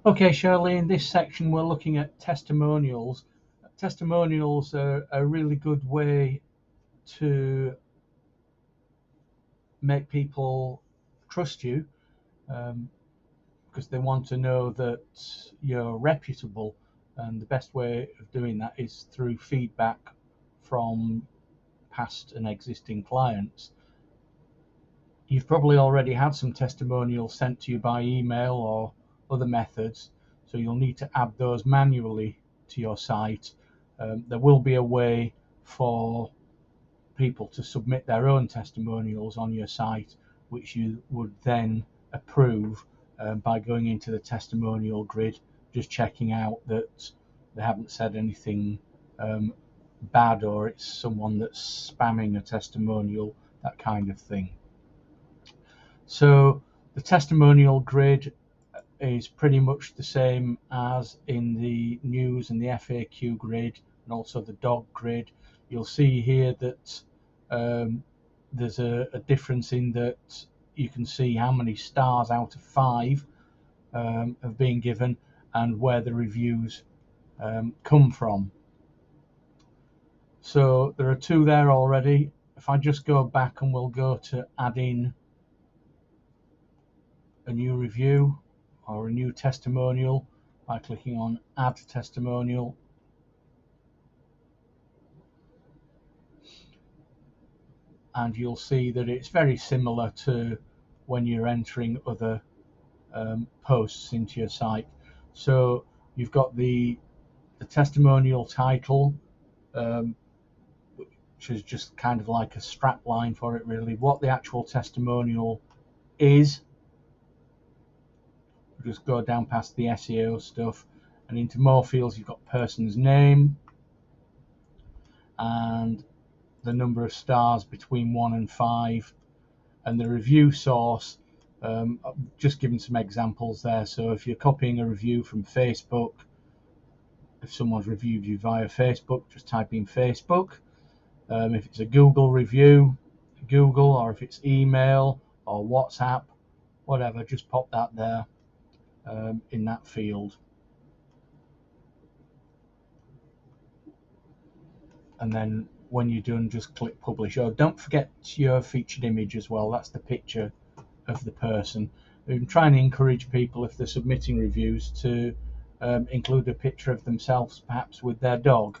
Okay, Shirley, in this section we're looking at testimonials. Testimonials are a really good way to make people trust you because they want to know that you're reputable, and the best way of doing that is through feedback from past and existing clients. You've probably already had some testimonials sent to you by email or other methods, so you'll need to add those manually to your site. There will be a way for people to submit their own testimonials on your site, which you would then approve by going into the testimonial grid, just checking out that they haven't said anything bad, or it's someone that's spamming a testimonial, that kind of thing. So the testimonial grid is pretty much the same as in the news and the FAQ grid, and also the dog grid. You'll see here that there's a difference in that you can see how many stars out of 5 have been given and where the reviews come from. So there are 2 there already. If I just go back and we'll go to add in a new review or a new testimonial by clicking on add testimonial. And you'll see that it's very similar to when you're entering other posts into your site. So you've got the testimonial title, which is just kind of like a strap line for it, really. What the actual testimonial is. Just go down past the SEO stuff and into more fields. You've got person's name and the number of stars between 1 and 5, and the review source. I've just given some examples there. So if you're copying a review from Facebook, if someone's reviewed you via Facebook, just type in Facebook. If it's a Google review, Google, or if it's email or WhatsApp, whatever, just pop that there in that field. And then when you're done, just click publish. Oh, don't forget your featured image as well. That's the picture of the person. We can try and encourage people, if they're submitting reviews, to include a picture of themselves, perhaps with their dog.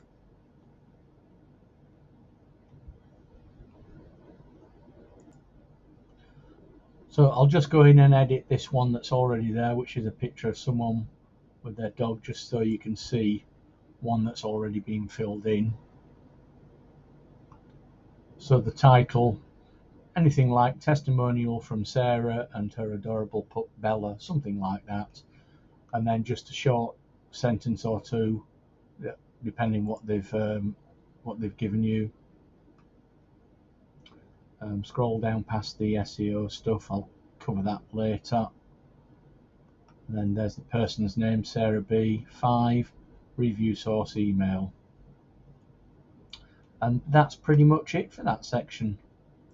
So I'll just go in and edit this one that's already there, which is a picture of someone with their dog, just so you can see one that's already been filled in. So the title, anything like testimonial from Sarah and her adorable pup Bella, something like that. And then just a short sentence or 2, depending what they've given you. Scroll down past the SEO stuff. I'll cover that later. And then there's the person's name, Sarah B. 5, review source email. And that's pretty much it for that section.